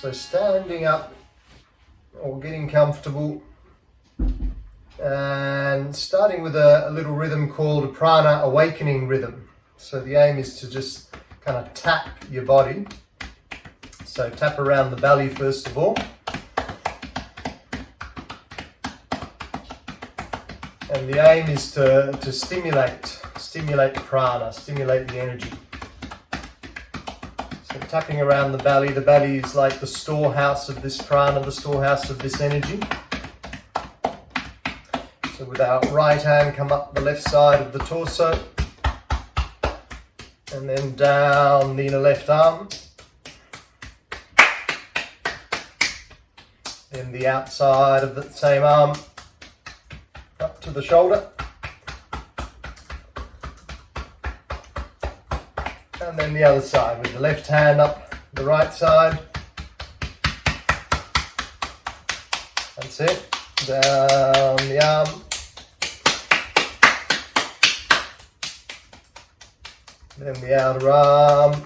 So standing up or getting comfortable and starting with a little rhythm called a prana awakening rhythm. So the aim is to just kind of tap your body. So tap around the belly first of all. And the aim is to stimulate the prana, stimulate the energy. So tapping around the belly is like the storehouse of this prana, the storehouse of this energy. So with our right hand, come up the left side of the torso, and then down the inner left arm. Then the outside of the same arm, up to the shoulder. And then the other side, with the left hand up the right side. That's it. Down the arm. Then the outer arm.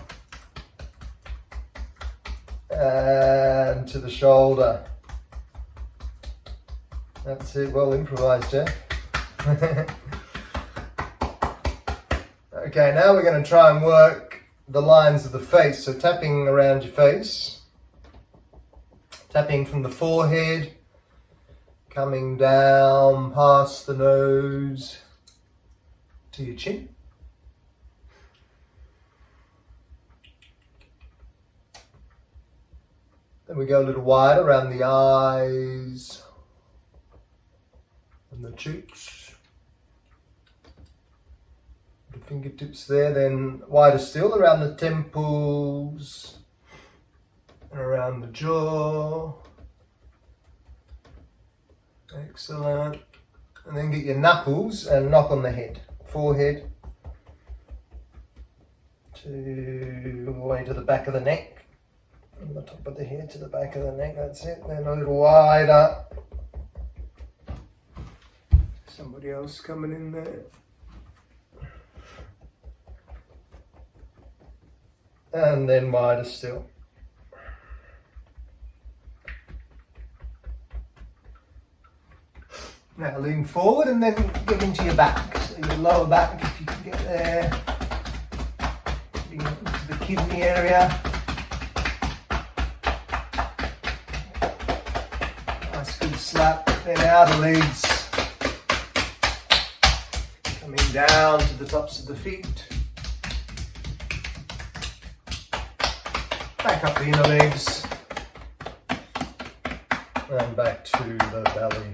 And to the shoulder. That's it, well improvised, Jeff. Okay, now we're going to try and work the lines of the face. So tapping around your face. Tapping from the forehead. Coming down past the nose to your chin. Then we go a little wider around the eyes and the cheeks. The fingertips there, then wider still around the temples and around the jaw. Excellent. And then get your knuckles and knock on the head. Forehead to all the way to the back of the neck. From the top of the head to the back of the neck, that's it. Then a little wider. Somebody else coming in there. And then wider still. Now lean forward and then get into your back. So your lower back, if you can get there. Getting into the kidney area. Nice good slap. Then outer legs. Coming down to the tops of the feet. Back up the inner legs. And back to the belly.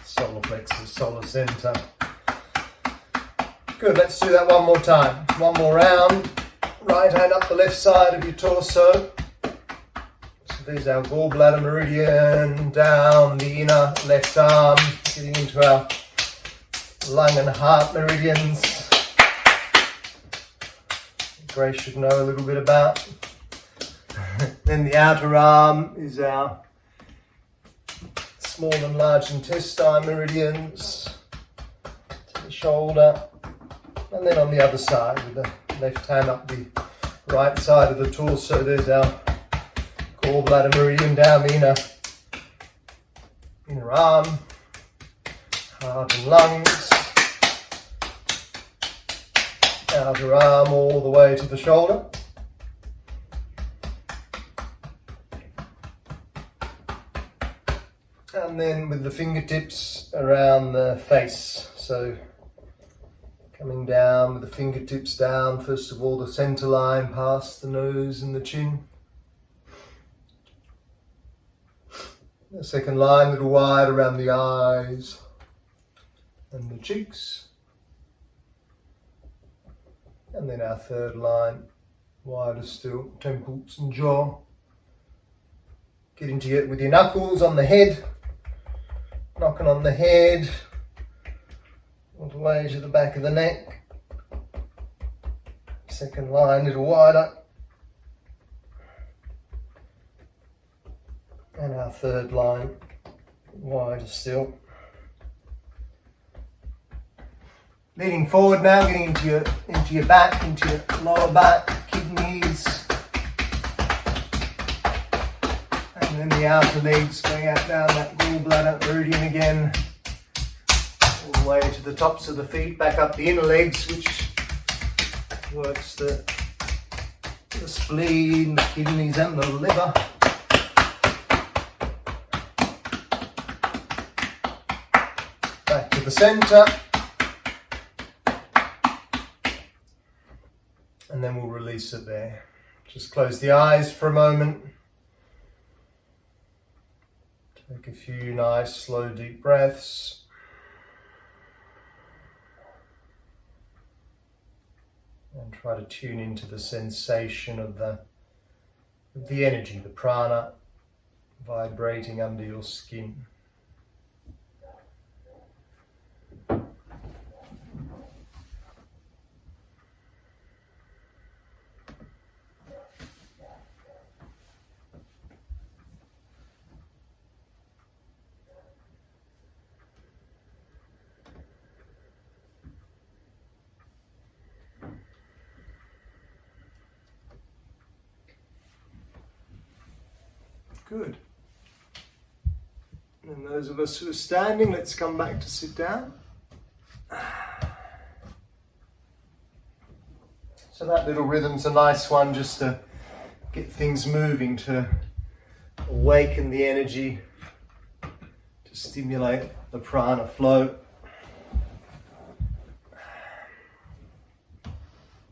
Solar plexus, solar center. Good, let's do that one more time. One more round. Right hand up the left side of your torso. So there's our gallbladder meridian, down the inner left arm, getting into our lung and heart meridians. Grace should know a little bit about. Then the outer arm is our small and large intestine meridians to the shoulder, and then on the other side with the left hand up the right side of the torso, there's our gallbladder meridian down the inner arm, heart and lungs, outer arm all the way to the shoulder. And then with the fingertips around the face. So coming down with the fingertips down, first of all the center line past the nose and the chin. The second line a little wide around the eyes and the cheeks. And then our third line, wider still, temples and jaw. Get into it with your knuckles on the head. Knocking on the head, all the way to the back of the neck. Second line, a little wider. And our third line, wider still. Leaning forward now, getting into your back, into your lower back, kidneys. the outer legs, going out down that gallbladder meridian again, all the way to the tops of the feet, back up the inner legs, which works the spleen, the kidneys and the liver. Back to the center. And then we'll release it there. Just close the eyes for a moment. Take a few nice, slow, deep breaths. And try to tune into the sensation of the energy, the prana, vibrating under your skin. Good. And those of us who are standing, let's come back to sit down. So that little rhythm's a nice one just to get things moving, to awaken the energy, to stimulate the prana flow.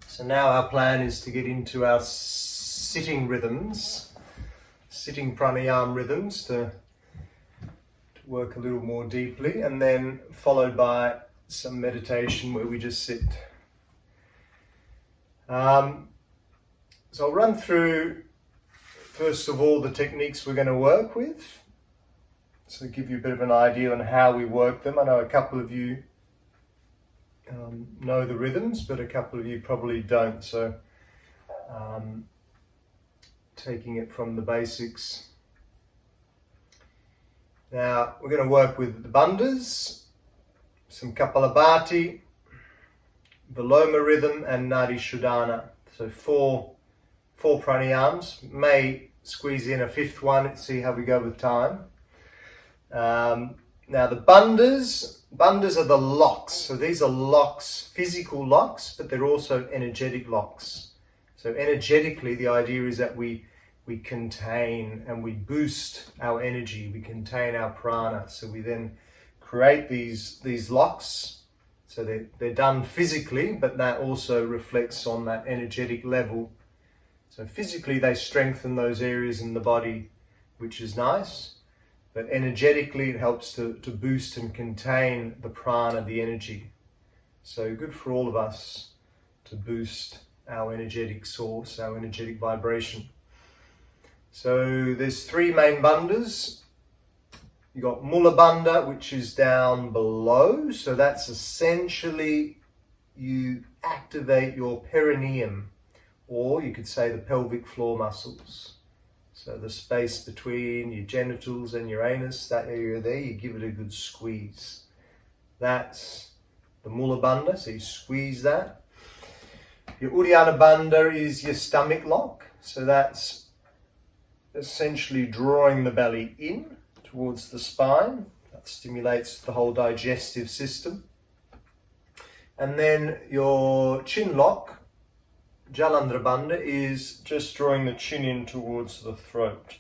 So now our plan is to get into our sitting rhythms. Sitting pranayama rhythms to work a little more deeply, and then followed by some meditation where we just sit. So I'll run through first of all the techniques we're going to work with, so give you a bit of an idea on how we work them. I know a couple of you know the rhythms, but a couple of you probably don't, so taking it from the basics. Now we're going to work with the bandhas, some kapalabhati, viloma rhythm and nadi shodhana. So four pranayams. May squeeze in a fifth one. Let's see how we go with time. Now the bandhas are the locks. So these are locks, physical locks, but they're also energetic locks. So energetically, the idea is that we contain and we boost our energy, we contain our prana. So we then create these locks. So they're done physically, but that also reflects on that energetic level. So physically they strengthen those areas in the body, which is nice. But energetically it helps to boost and contain the prana, the energy. So good for all of us to boost our energetic source, our energetic vibration. So there's three main bandhas. You got Mula Bandha, which is down below. So that's essentially you activate your perineum, or you could say the pelvic floor muscles. So the space between your genitals and your anus, that area there, you give it a good squeeze. That's the Mula Bandha, so you squeeze that. Your Uddiyana Bandha is your stomach lock. So that's essentially drawing the belly in towards the spine. That stimulates the whole digestive system. And then your chin lock, Jalandhara Bandha, is just drawing the chin in towards the throat,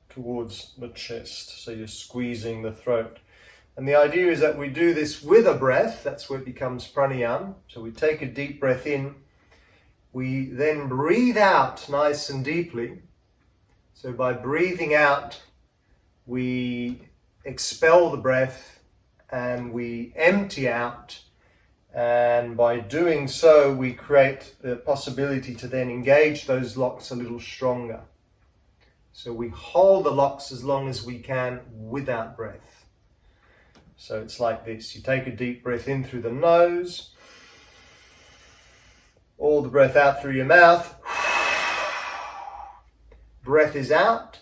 towards the chest. So you're squeezing the throat. And the idea is that we do this with a breath. That's where it becomes pranayama. So we take a deep breath in. We then breathe out nice and deeply. So by breathing out, we expel the breath and we empty out. And by doing so, we create the possibility to then engage those locks a little stronger. So we hold the locks as long as we can without breath. So it's like this. You take a deep breath in through the nose, all the breath out through your mouth. Breath is out,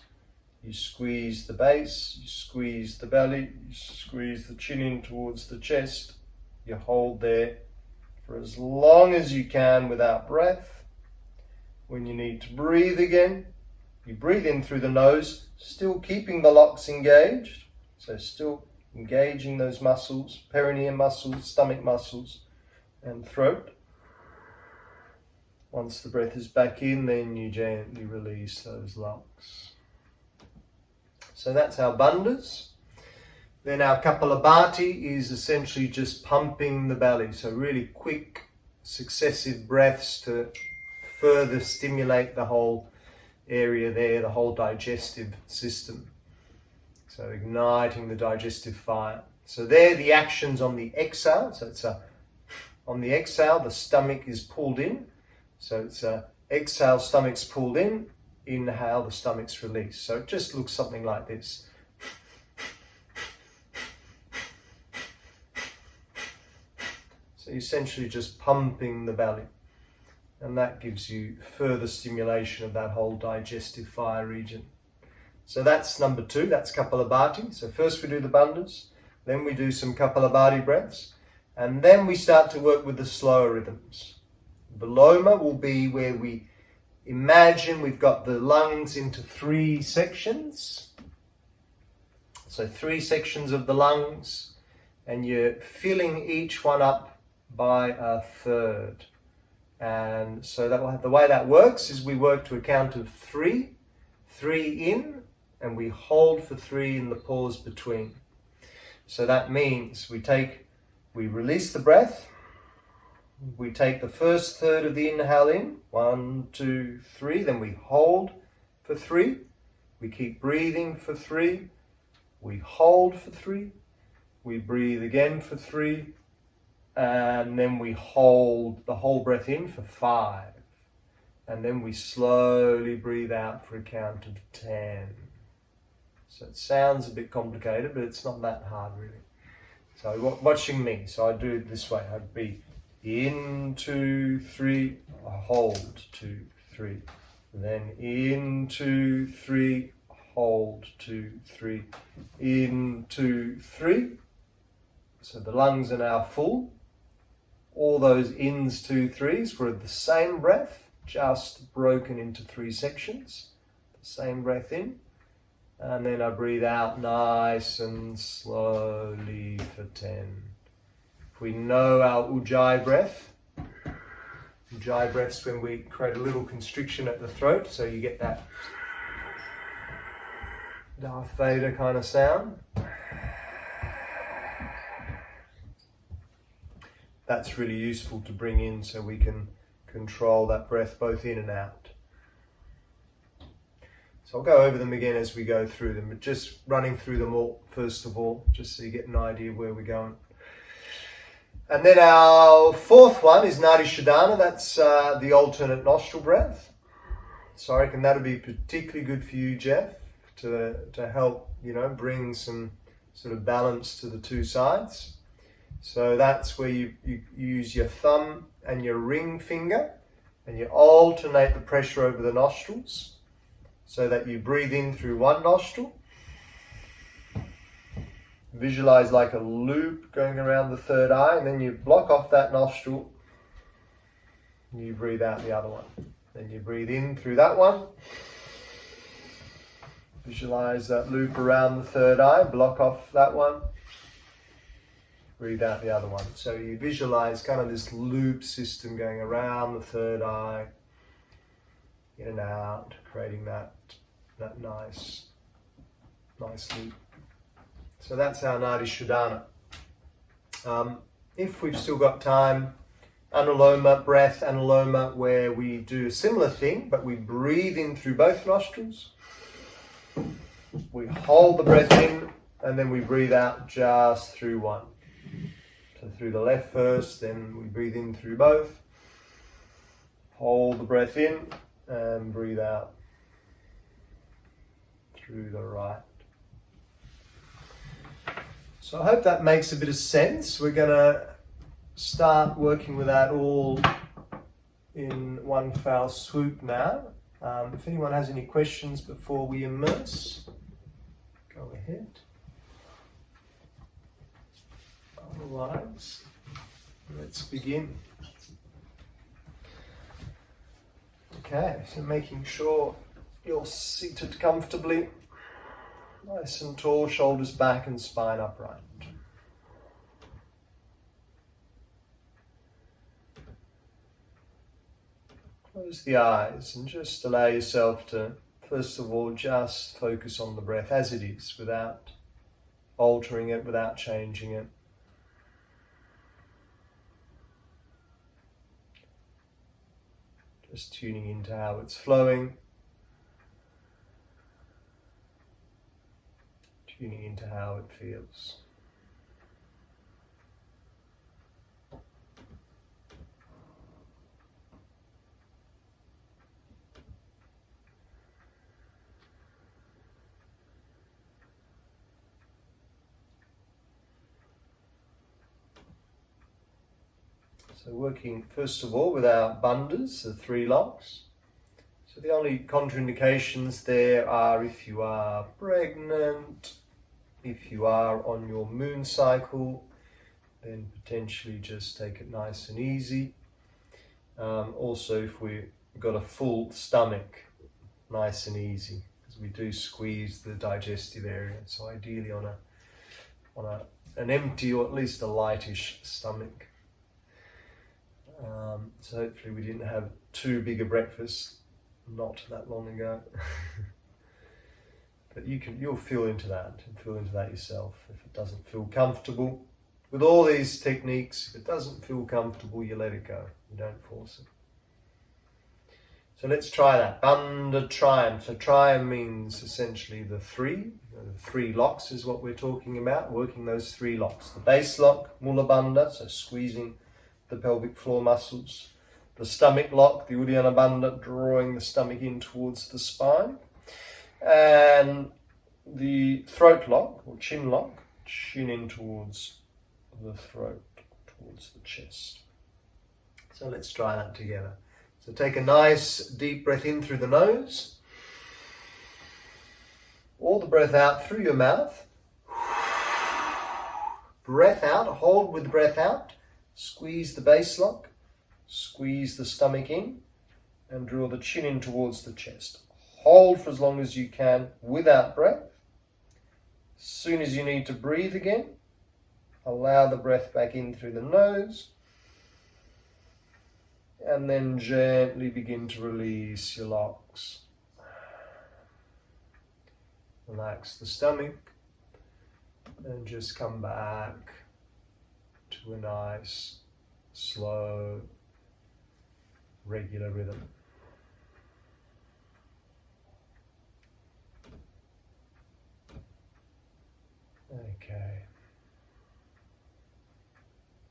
you squeeze the base, you squeeze the belly, you squeeze the chin in towards the chest. You hold there for as long as you can without breath. When you need to breathe again, We breathe in through the nose, still keeping the locks engaged. So still engaging those muscles, perineum muscles, stomach muscles, and throat. Once the breath is back in, then you gently release those locks. So that's our bandhas. Then our kapalabhati is essentially just pumping the belly. So really quick, successive breaths to further stimulate the whole area there, the whole digestive system. So igniting the digestive fire. So there the actions on the exhale. So it's on the exhale, the stomach is pulled in. So it's exhale, stomach's pulled in. Inhale, the stomach's released. So it just looks something like this. So essentially just pumping the belly. And that gives you further stimulation of that whole digestive fire region. So that's number 2, that's kapalabhati. So first we do the bandhas, then we do some kapalabhati breaths, and then we start to work with the slower rhythms. Viloma will be where we imagine we've got the lungs into 3 sections. So 3 sections of the lungs, and you're filling each one up by a third. And so the way that works is we work to a count of 3, 3 in, and we hold for 3 in the pause between. So that means we release the breath, we take the first third of the inhale in, 1, 2, 3, then we hold for 3, we keep breathing for 3, we hold for 3, we breathe again for 3, and then we hold the whole breath in for 5, and then we slowly breathe out for a count of 10. So it sounds a bit complicated, but it's not that hard really. So watching me, so I do it this way. I'd be in, 2, 3, hold, 2, 3. Then in, 2, 3, hold, 2, 3. In, 2, 3. So the lungs are now full. All those ins, 2, 3s were the same breath, just broken into 3 sections. The same breath in. And then I breathe out nice and slowly for 10. If we know our ujjayi breath's when we create a little constriction at the throat, so you get that Darth Vader kind of sound. That's really useful to bring in so we can control that breath both in and out. So I'll go over them again as we go through them, but just running through them all first of all, just so you get an idea where we're going. And then our 4th one is Nadi Shodhana, that's the alternate nostril breath. So I reckon that'll be particularly good for you, Jeff, to help, bring some sort of balance to the 2 sides. So that's where you use your thumb and your ring finger, and you alternate the pressure over the nostrils, so that you breathe in through one nostril. Visualize like a loop going around the 3rd eye, and then you block off that nostril. You breathe out the other one. Then you breathe in through that one. Visualize that loop around the 3rd eye, block off that one. Breathe out the other one. So you visualize kind of this loop system going around the 3rd eye, in and out, creating that nice loop. So that's our Nadi Shodhana. If we've still got time, Anuloma breath, Anuloma, where we do a similar thing, but we breathe in through both nostrils. We hold the breath in, and then we breathe out just through one. So through the left first, then we breathe in through both. Hold the breath in, and breathe out through the right. So I hope that makes a bit of sense. We're going to start working with that all in one foul swoop now. If anyone has any questions before we immerse, go ahead. Otherwise, let's begin. Okay, so making sure you're seated comfortably, nice and tall, shoulders back and spine upright. Close the eyes and just allow yourself to, first of all, just focus on the breath as it is, without altering it, without changing it. Just tuning into how it's flowing. Tuning into how it feels. So working first of all with our bandhas, the 3 locks. So the only contraindications there are if you are pregnant, if you are on your moon cycle, then potentially just take it nice and easy. Also if we've got a full stomach, nice and easy, because we do squeeze the digestive area. So ideally on an empty or at least a lightish stomach. So hopefully we didn't have too big a breakfast not that long ago. But you'll feel into that and feel into that yourself. If it doesn't feel comfortable with all these techniques, if it doesn't feel comfortable, you let it go. You don't force it. So let's try that. Bandha Trayam. So Trayam means essentially the 3. The 3 locks is what we're talking about. Working those 3 locks. The base lock, Mula Bandha, so squeezing the pelvic floor muscles. The stomach lock, the Uddiyana Bandha, drawing the stomach in towards the spine. And the throat lock, or chin lock, chin in towards the throat, towards the chest. So let's try that together. So take a nice deep breath in through the nose. All the breath out through your mouth. Breath out, hold with the breath out. Squeeze the base lock. Squeeze the stomach in and draw the chin in towards the chest. Hold for as long as you can without breath. As soon as you need to breathe again, allow the breath back in through the nose. And then gently begin to release your locks. Relax the stomach and just come back to a nice, slow, regular rhythm. Okay.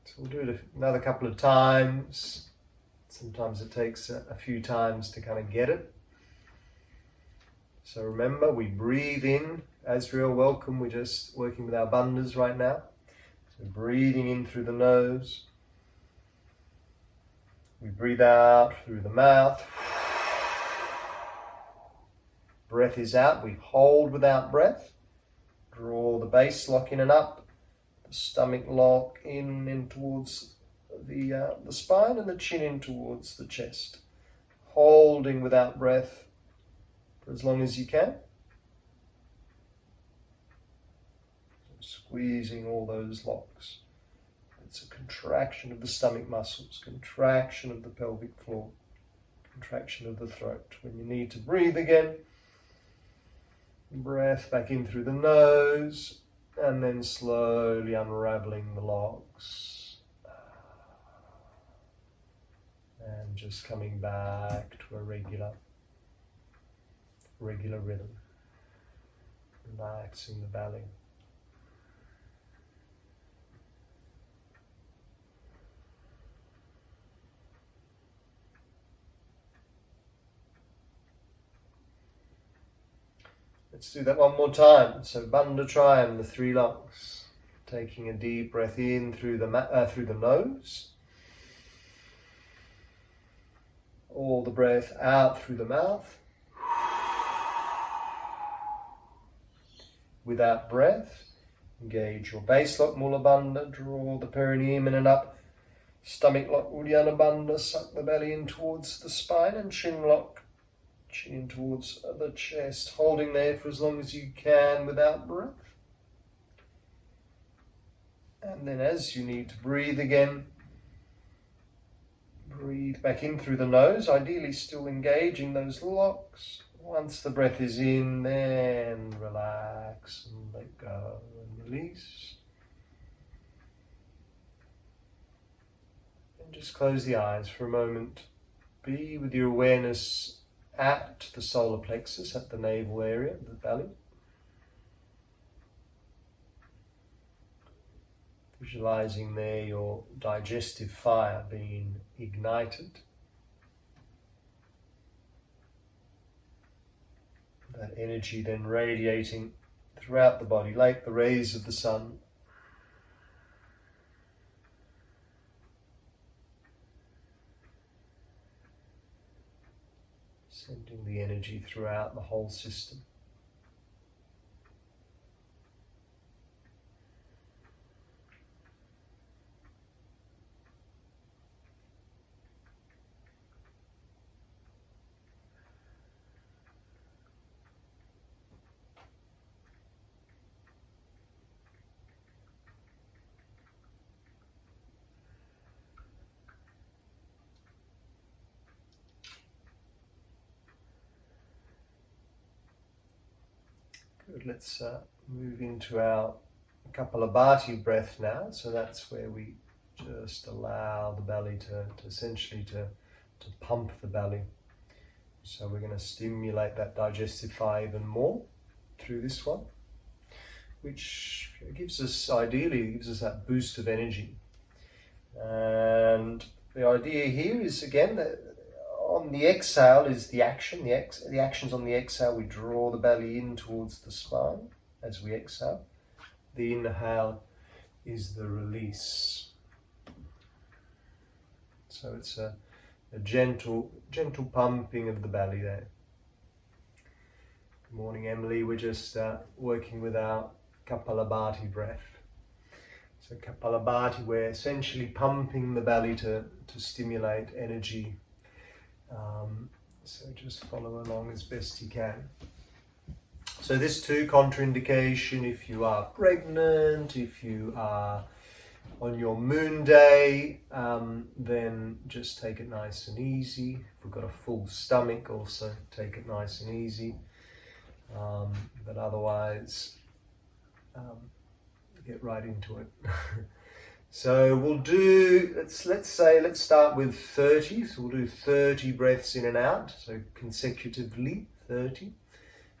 So we'll do it another couple of times. Sometimes it takes a few times to kind of get it. So remember, we breathe in. Azrael, welcome. We're just working with our bandhas right now. So breathing in through the nose. We breathe out through the mouth. Breath is out. We hold without breath. Draw the base lock in and up. The stomach lock in towards the spine, and the chin in towards the chest. Holding without breath for as long as you can. Squeezing all those locks. It's a contraction of the stomach muscles, contraction of the pelvic floor, contraction of the throat. When you need to breathe again, breath back in through the nose, and then slowly unraveling the locks. And just coming back to a regular rhythm. Relaxing the belly. Let's do that one more time. So Bandha Trayam, the 3 locks. Taking a deep breath in through the nose. All the breath out through the mouth. Without breath, engage your base lock, Mula Bandha. Draw the perineum in and up. Stomach lock, Uddiyana Bandha. Suck the belly in towards the spine, and chin lock. Chin in towards the chest, holding there for as long as you can without breath. And then as you need to breathe again, breathe back in through the nose, ideally still engaging those locks. Once the breath is in, then relax and let go and release. And just close the eyes for a moment. Be with your awareness at the solar plexus, at the navel area, the belly. Visualizing there your digestive fire being ignited. That energy then radiating throughout the body like the rays of the sun. Sending the energy throughout the whole system. Good. Let's move into our Kapalabhati breath now. So that's where we just allow the belly to essentially to pump the belly. So we're going to stimulate that digestive fire even more through this one, which gives us that boost of energy. And the idea here is again that on the exhale is the action. The action's on the exhale. We draw the belly in towards the spine as we exhale. The inhale is the release. So it's a gentle pumping of the belly there. Good morning, Emily. We're just working with our Kapalabhati breath. So Kapalabhati, we're essentially pumping the belly to stimulate energy. So just follow along as best you can. So this too, contraindication if you are pregnant, if you are on your moon day, then just take it nice and easy. If we've got a full stomach, also take it nice and easy. But otherwise, get right into it. So we'll do, let's start with 30. So we'll do 30 breaths in and out, so consecutively 30,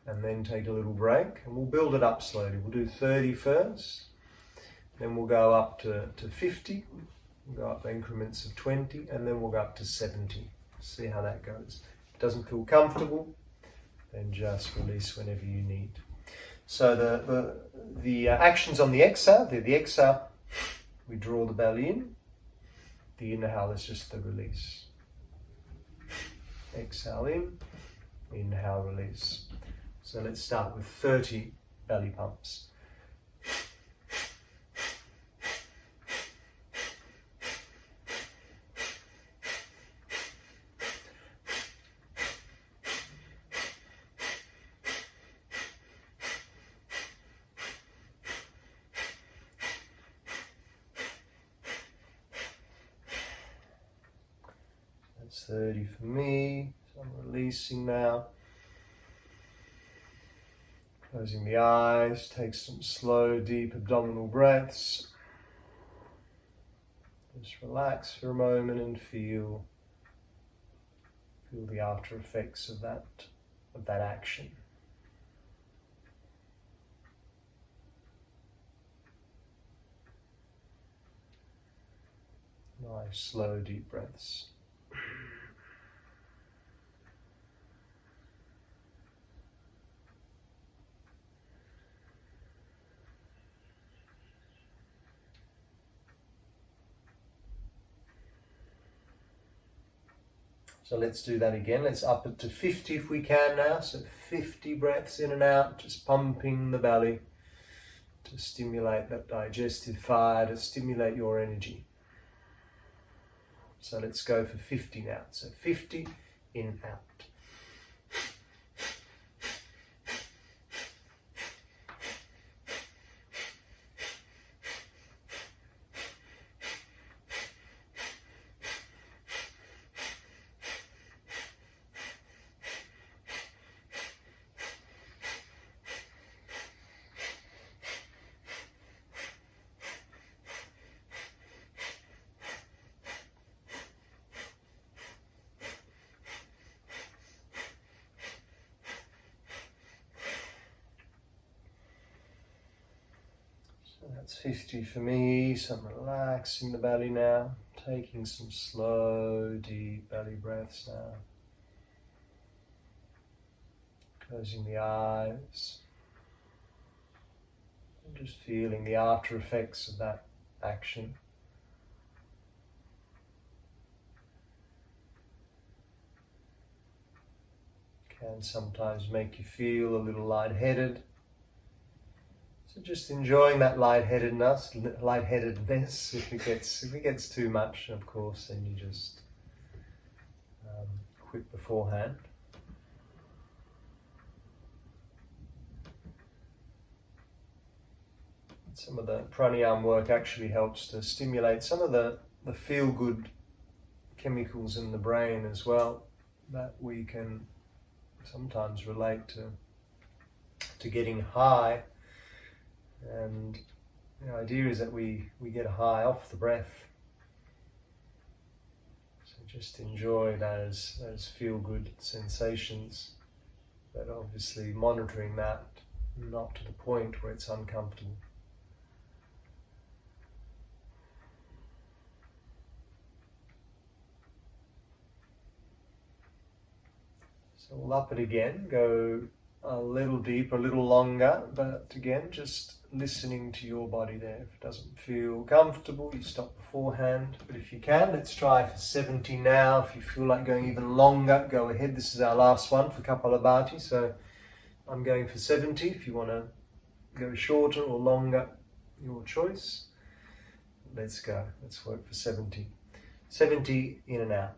and then take a little break. And we'll build it up slowly. We'll do 30 first, then we'll go up to 50, we'll go up increments of 20, and then we'll go up to 70. See how that goes. If it doesn't feel comfortable, then just release whenever you need. So the actions on the exhale, the exhale, we draw the belly in. The inhale is just the release. Exhale in, inhale, release. So let's start with 30 belly pumps. That's 30 for me. So I'm releasing now. Closing the eyes, take some slow, deep abdominal breaths. Just relax for a moment and feel the after effects of that action. Nice, slow, deep breaths. So let's do that again. Let's up it to 50 if we can now. So 50 breaths in and out, just pumping the belly to stimulate that digestive fire, to stimulate your energy. So let's go for 50 now. So 50 in, out. That's 50 for me, so I'm relaxing the belly now, taking some slow, deep belly breaths now. Closing the eyes, and just feeling the after effects of that action. Can sometimes make you feel a little lightheaded. So just enjoying that lightheadedness. If it gets too much, of course, then you just quit beforehand. Some of the pranayama work actually helps to stimulate some of the feel-good chemicals in the brain as well, that we can sometimes relate to getting high. And the idea is that we get high off the breath. So just enjoy those feel-good sensations, but obviously monitoring that, not to the point where it's uncomfortable. So we'll up it again, go a little deeper, a little longer, but again, just listening to your body there. If it doesn't feel comfortable, you stop beforehand. But if you can, let's try for 70 now. If you feel like going even longer, go ahead. This is our last one for Kapalabhati, so I'm going for 70. If you want to go shorter or longer, your choice. Let's go. Let's work for 70. 70 in and out.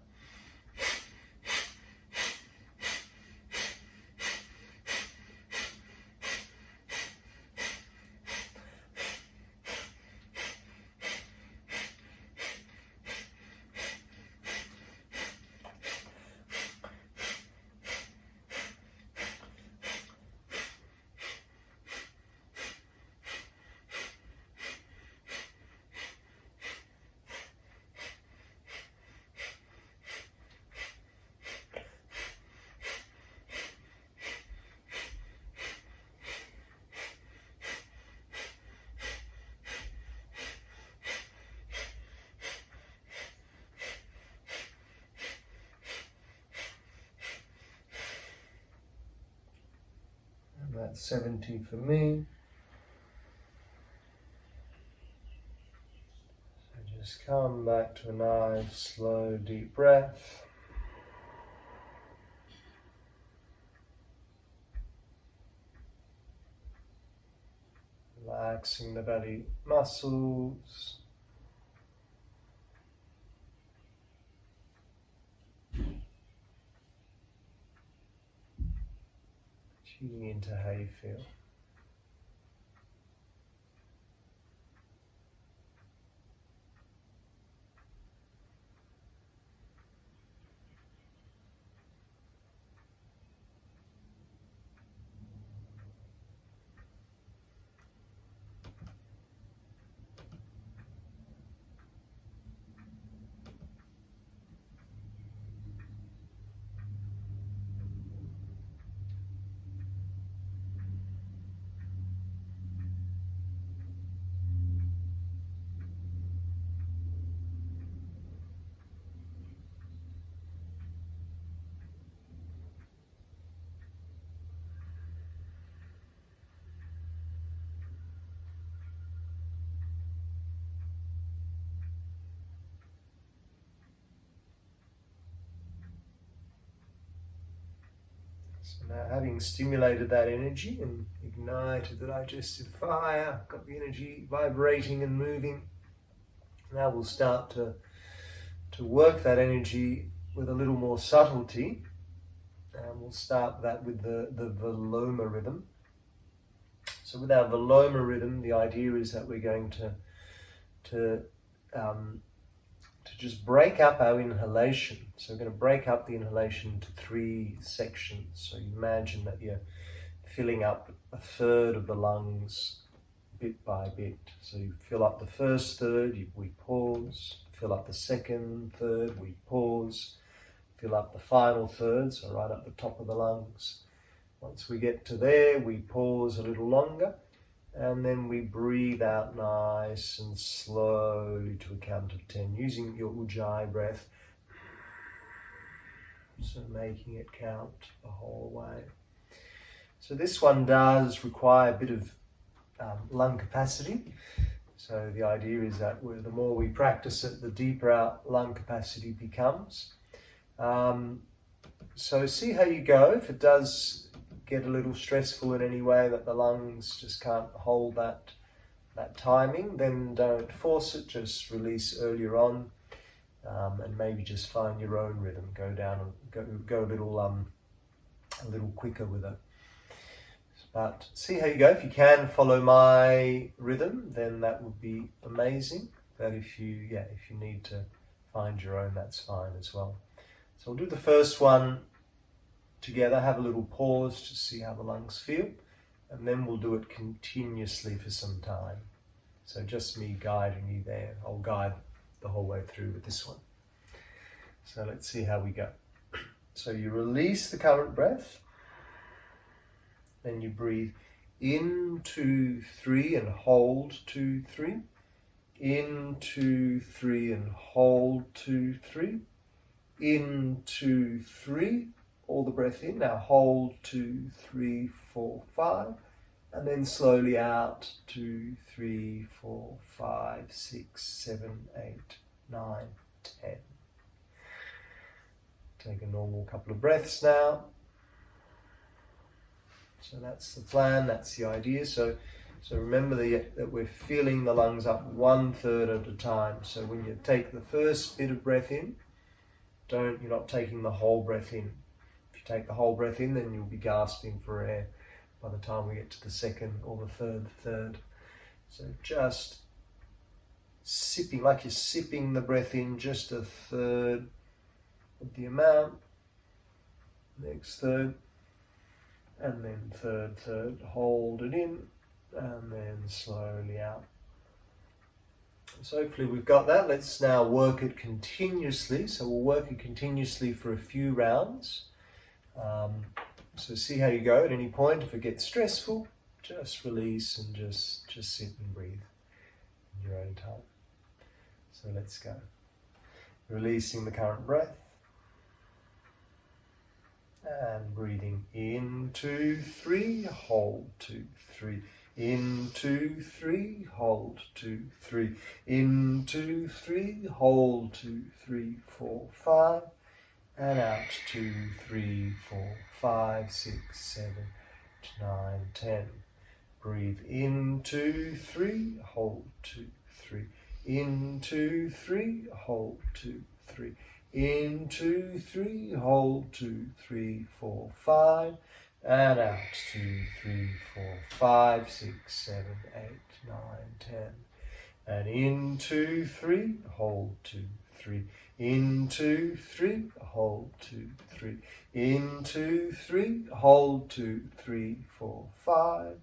That's 70 for me. So just come back to a nice, slow, deep breath. Relaxing the belly muscles. Tuning into how you feel. So now, having stimulated that energy and ignited the digestive fire, got the energy vibrating and moving, now we'll start to work that energy with a little more subtlety. And we'll start that with the Viloma rhythm. So with our Viloma rhythm, the idea is that we're going to just break up our inhalation. So we're going to break up the inhalation into 3 sections. So you imagine that you're filling up a third of the lungs bit by bit. So you fill up the first third, we pause. Fill up the second third, we pause. Fill up the final third, so right up the top of the lungs. Once we get to there, we pause a little longer. And then we breathe out nice and slowly to a count of 10, using your Ujjayi breath. So making it count the whole way. So this one does require a bit of lung capacity. So the idea is that the more we practice it, the deeper our lung capacity becomes. So see how you go. If it does get a little stressful in any way that the lungs just can't hold that timing, then don't force it, just release earlier on, and maybe just find your own rhythm. Go down and go a little quicker with it. But see how you go. If you can follow my rhythm, then that would be amazing. But if you need to find your own, that's fine as well. So we'll do the first one together, have a little pause to see how the lungs feel, and then we'll do it continuously for some time. So just me guiding you there. I'll guide the whole way through with this one. So let's see how we go. So you release the current breath, then you breathe in 2, 3 and hold 2, 3. In 2, 3 and hold 2, 3. In 2, 3. All the breath in. Now hold 2, 3, 4, 5. And then slowly out 2, 3, 4, 5, 6, 7, 8, 9, 10. Take a normal couple of breaths now. So that's the plan, that's the idea. So remember that we're filling the lungs up 1/3 at a time. So when you take the first bit of breath in, you're not taking the whole breath in. If you take the whole breath in, then you'll be gasping for air by the time we get to the second or the third. So just sipping, like you're sipping the breath in, just 1/3 of the amount. Next third. And then third, hold it in, and then slowly out. So hopefully we've got that. Let's now work it continuously. So we'll work it continuously for a few rounds. So see how you go at any point. If it gets stressful, just release and just sit and breathe in your own time. So let's go. Releasing the current breath. And breathing in 2, 3, hold 2, 3. In 2, 3, hold 2, 3. In 2, 3, hold 2, 3, 4, 5. And out 2, 3, 4, 5, 6, 7, 8, 9, 10. Breathe in 2, 3, hold 2, 3. In 2, 3, hold 2, 3. In 2, 3, hold 2, 3, 4, 5, and out 2, 3, 4, 5, 6, 7, 8, 9, 10. And in 2, 3, hold 2, 3. In 2, 3, hold 2, 3. In 2, 3, hold 2, 3, 4, 5,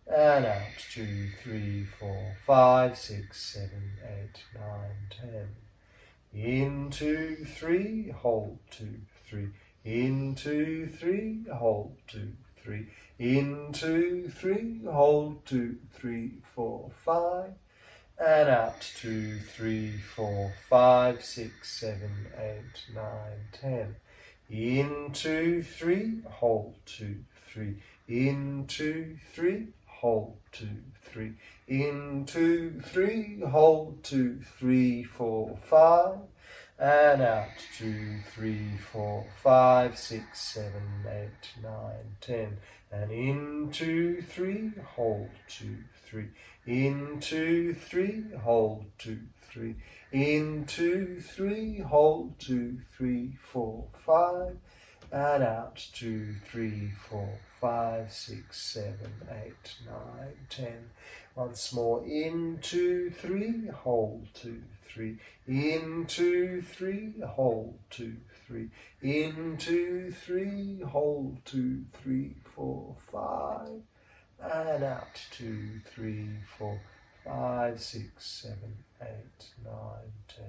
and out 2, 3, 4, 5, 6, 7, 8, 9, 10. In 2, 3, hold 2, 3. In 2, 3, hold 2, 3. In 2, 3, hold 2, 3, 4, 5. And out 2, 3, 4, 5, 6, 7, 8, 9, 10. In 2, 3, hold 2, 3. In 2, 3, hold 2, 3. In 2, 3, hold 2, 3, 4, 5. And out 2, 3, 4, 5, 6, 7, 8, 9, 10. And in 2, 3, hold 2, 3. In 2, 3, hold 2, 3. In 2, 3, hold 2, 3, 4, 5. And out 2, 3, 4, 5, 6, 7, 8, 9, 10. Once more. In 2, 3, hold 2, 3. In 2, 3, hold 2, 3. In 2, 3, hold 2, 3, 4, 5. And out 2, 3, 4, 5, 6, 7, 8, 9, 10.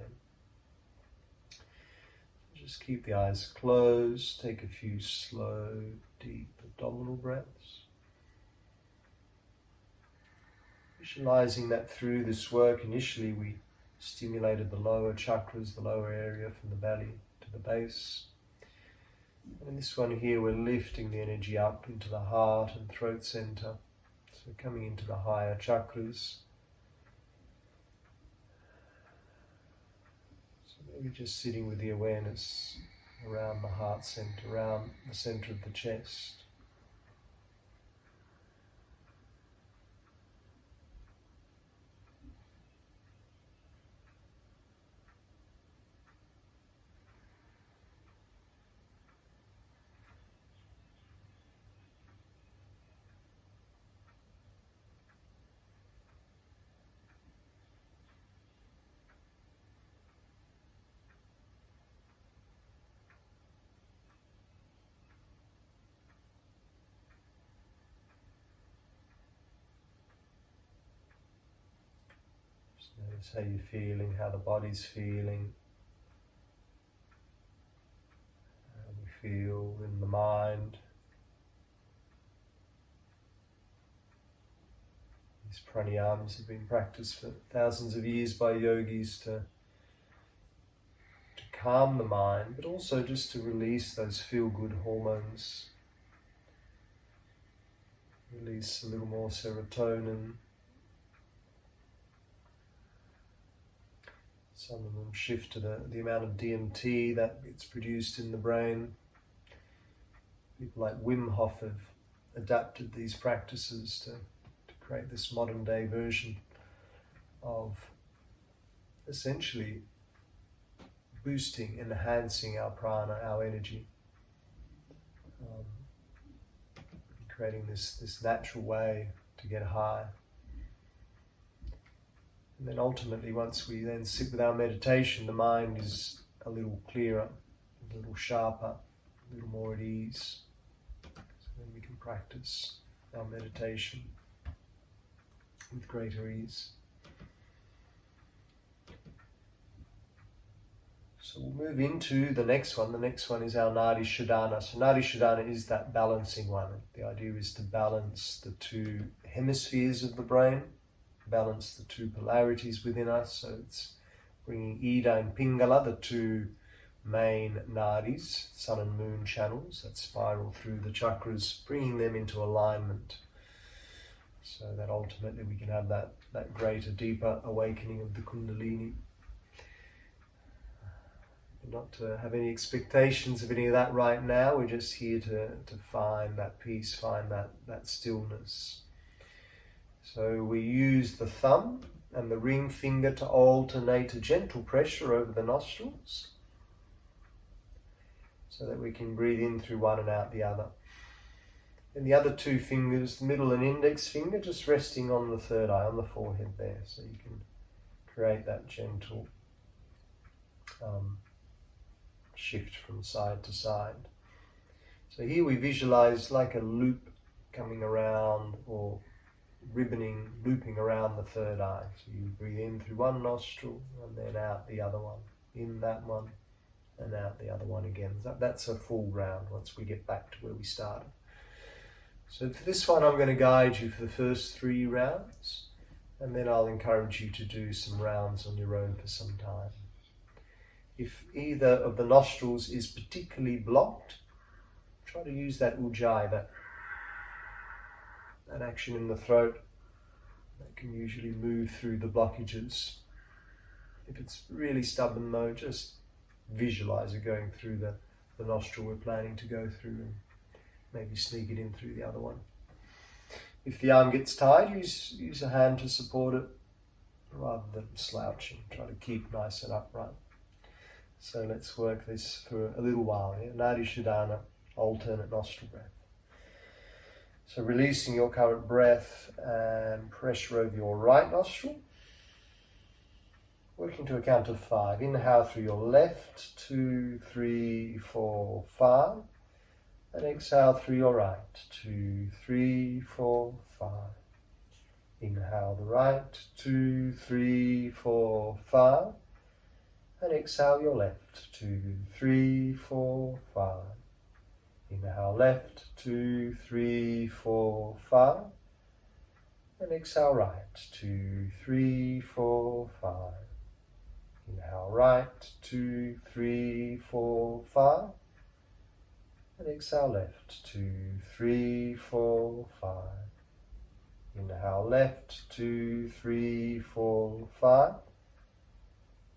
Just keep the eyes closed. Take a few slow, deep abdominal breaths. Visualizing that through this work, initially we stimulated the lower chakras, the lower area from the belly to the base. And in this one here, we're lifting the energy up into the heart and throat center. So coming into the higher chakras. So maybe just sitting with the awareness around the heart center, around the center of the chest. Notice how you're feeling, how the body's feeling, how we feel in the mind. These pranayamas have been practiced for thousands of years by yogis to calm the mind, but also just to release those feel-good hormones. Release a little more serotonin. Some of them shift to the amount of DMT that gets produced in the brain. People like Wim Hof have adapted these practices to create this modern day version of essentially boosting, enhancing our prana, our energy. Creating this natural way to get high. And then ultimately, once we then sit with our meditation, the mind is a little clearer, a little sharper, a little more at ease. So then we can practice our meditation with greater ease. So we'll move into the next one. The next one is our Nadi Shodhana. So Nadi Shodhana is that balancing one. The idea is to balance the two hemispheres of the brain, balance the two polarities within us. So it's bringing Ida and Pingala, the two main nadis, sun and moon channels that spiral through the chakras, bringing them into alignment so that ultimately we can have that greater, deeper awakening of the Kundalini. Not to have any expectations of any of that right now. We're just here to find that peace, find that stillness. So we use the thumb and the ring finger to alternate a gentle pressure over the nostrils so that we can breathe in through one and out the other. And the other two fingers, the middle and index finger, just resting on the third eye, on the forehead there, so you can create that gentle shift from side to side. So here we visualize like a loop coming around or ribboning, looping around the third eye. So you breathe in through one nostril and then out the other one. In that one and out the other one again. That's a full round once we get back to where we started. So for this one I'm going to guide you for the first 3 rounds, and then I'll encourage you to do some rounds on your own for some time. If either of the nostrils is particularly blocked, try to use that ujjayi, that action in the throat that can usually move through the blockages. If it's really stubborn though, just visualize it going through the nostril we're planning to go through and maybe sneak it in through the other one. If the arm gets tired, use a hand to support it rather than slouching. Try to keep nice and upright. So let's work this for a little while here. Nadi Shodhana, alternate nostril breath. So releasing your current breath and pressure over your right nostril. Working to a count of 5. Inhale through your left, 2, 3, 4, 5. And exhale through your right, 2, 3, 4, 5. Inhale the right, 2, 3, 4, 5. And exhale your left, 2, 3, 4, 5. Inhale left, 2, 3, 4, 5. And exhale right, 2, 3, 4, 5. Inhale right, 2, 3, 4, 5. And exhale left, 2, 3, 4, 5. Inhale left, 2, 3, 4, 5.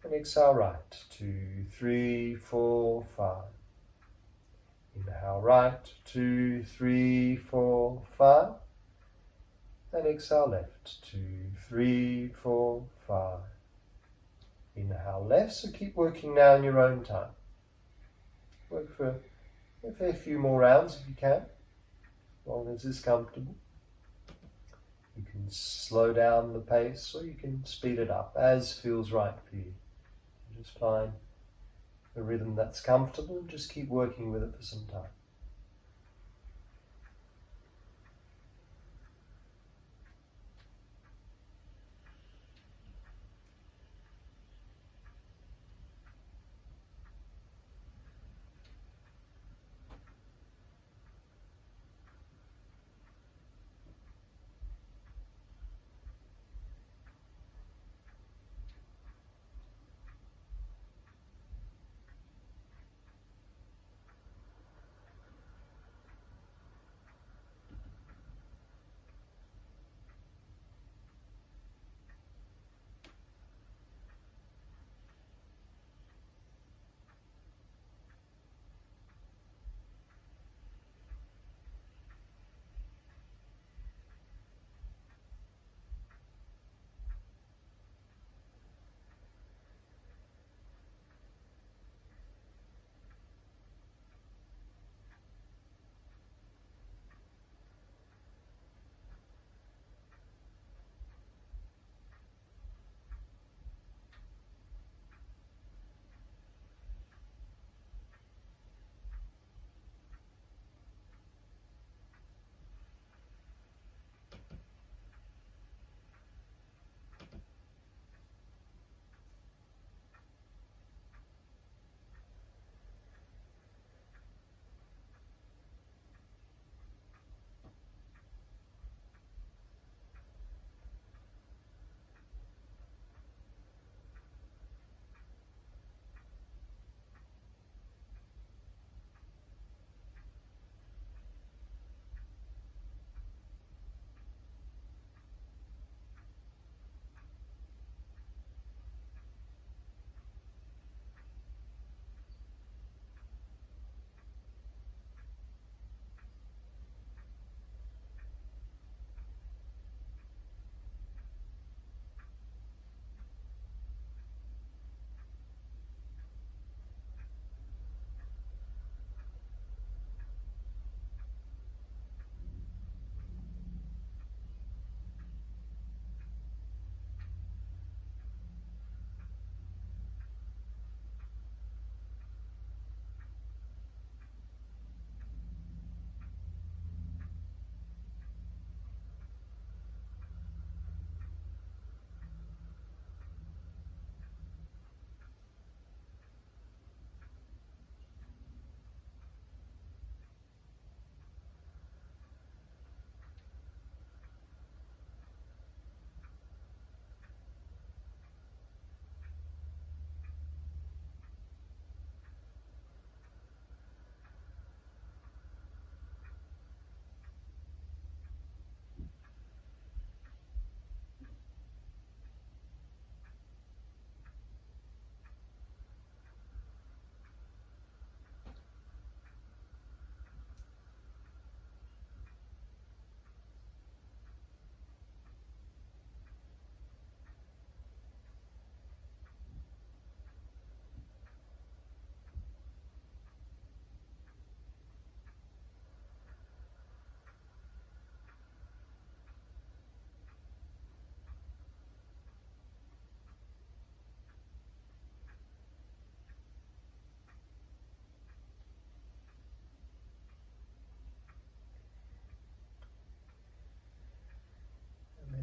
And exhale right, 2, 3, 4, 5. Inhale right, 2, 3, 4, 5. And exhale left, 2, 3, 4, 5. Inhale left, so keep working now in your own time. Work for a fair few more rounds if you can, as long as it's comfortable. You can slow down the pace or you can speed it up as feels right for you. Just find a rhythm that's comfortable and just keep working with it for some time.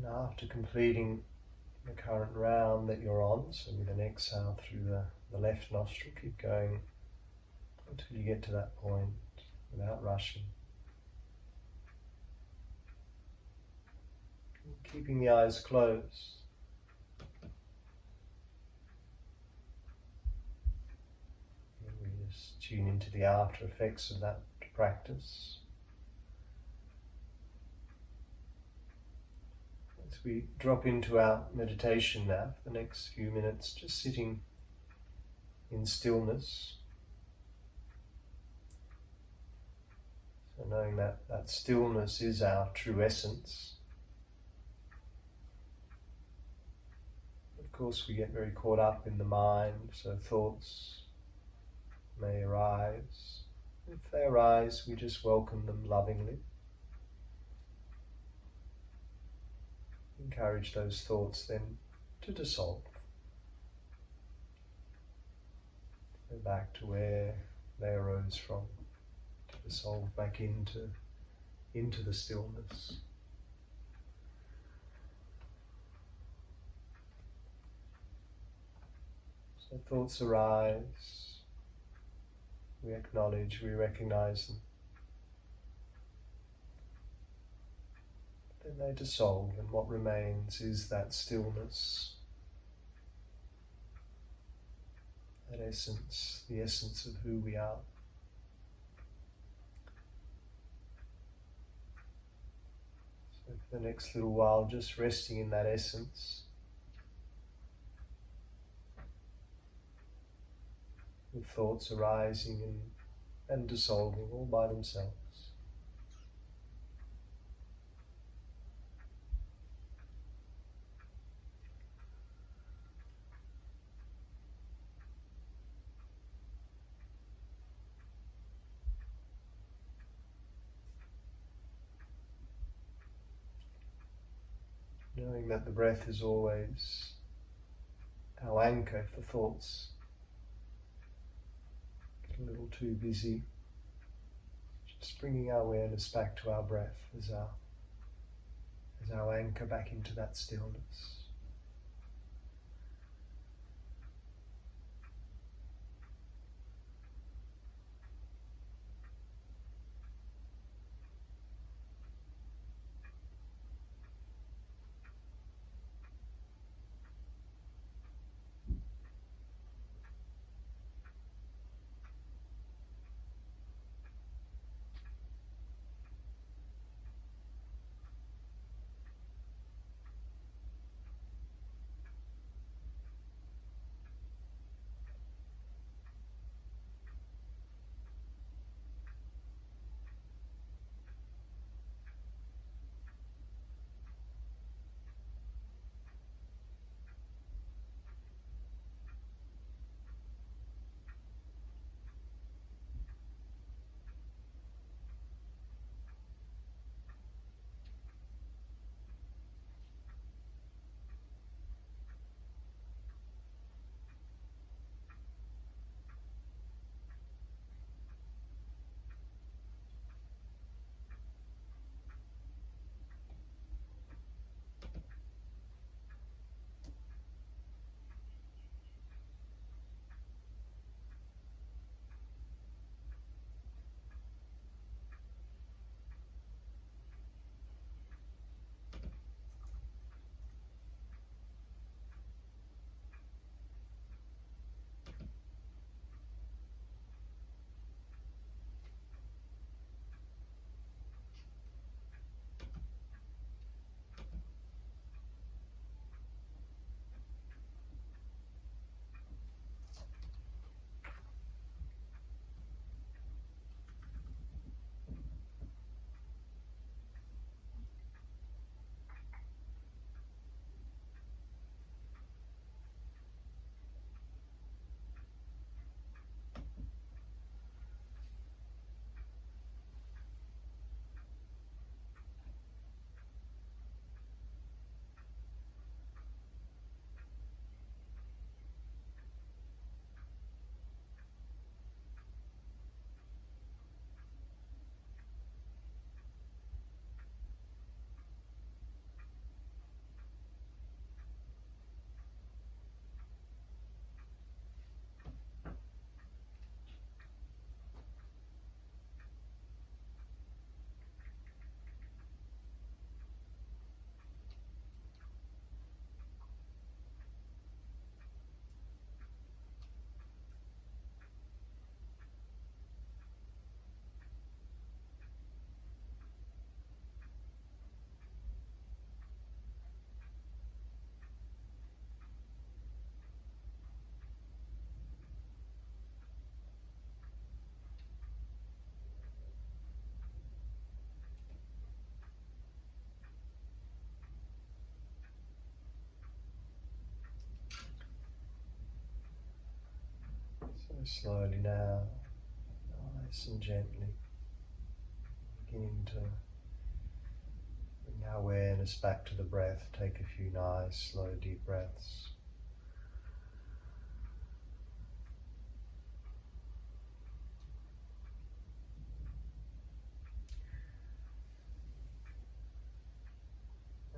After completing the current round that you're on, so with an exhale through the left nostril, keep going until you get to that point without rushing. keeping the eyes closed. And we just tune into the after effects of that practice. As we drop into our meditation now, for the next few minutes, just sitting in stillness. So knowing that that stillness is our true essence. Of course we get very caught up in the mind, so thoughts may arise. If they arise, we just welcome them lovingly. Encourage those thoughts then to dissolve. Go back to where they arose from, to dissolve back into the stillness. So thoughts arise, we acknowledge, we recognize them. Then they dissolve, and what remains is that stillness, that essence, the essence of who we are. So for the next little while, just resting in that essence, with thoughts arising and dissolving all by themselves. Knowing that the breath is always our anchor for thoughts. Get a little too busy. Just bringing our awareness back to our breath as our anchor back into that stillness. slowly now, nice and gently, beginning to bring our awareness back to the breath. Take a few nice, slow, deep breaths.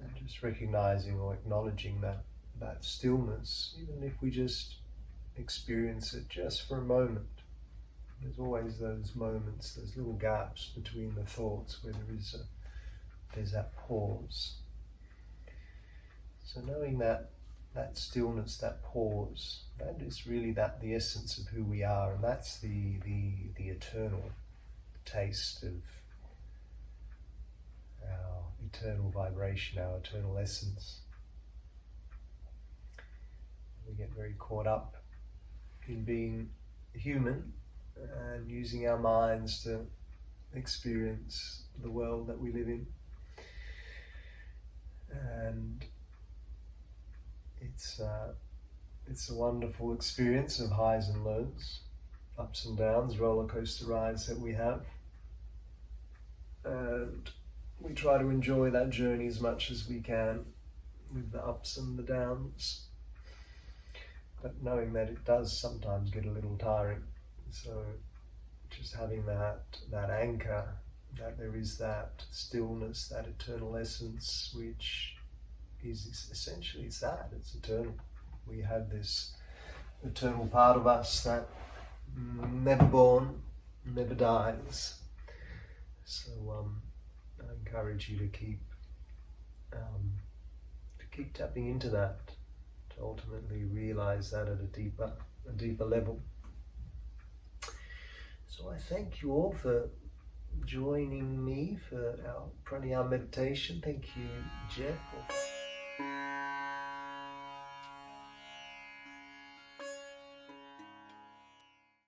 And just recognizing or acknowledging that stillness, even if we just experience it just for a moment. There's always those moments, those little gaps between the thoughts where there's that pause. So knowing that stillness, that pause, that is really the essence of who we are, and that's the eternal taste of our eternal vibration, our eternal essence. We get very caught up in being human and using our minds to experience the world that we live in. And it's a wonderful experience of highs and lows, ups and downs, roller coaster rides that we have. And we try to enjoy that journey as much as we can with the ups and the downs. But knowing that it does sometimes get a little tiring. So just having that anchor, that there is that stillness, that eternal essence, which is essentially it's eternal. We have this eternal part of us that never born, never dies. So I encourage you to keep tapping into that, to ultimately realize that at a deeper level. So I thank you all for joining me for our pranayama meditation. Thank you, Jeff, for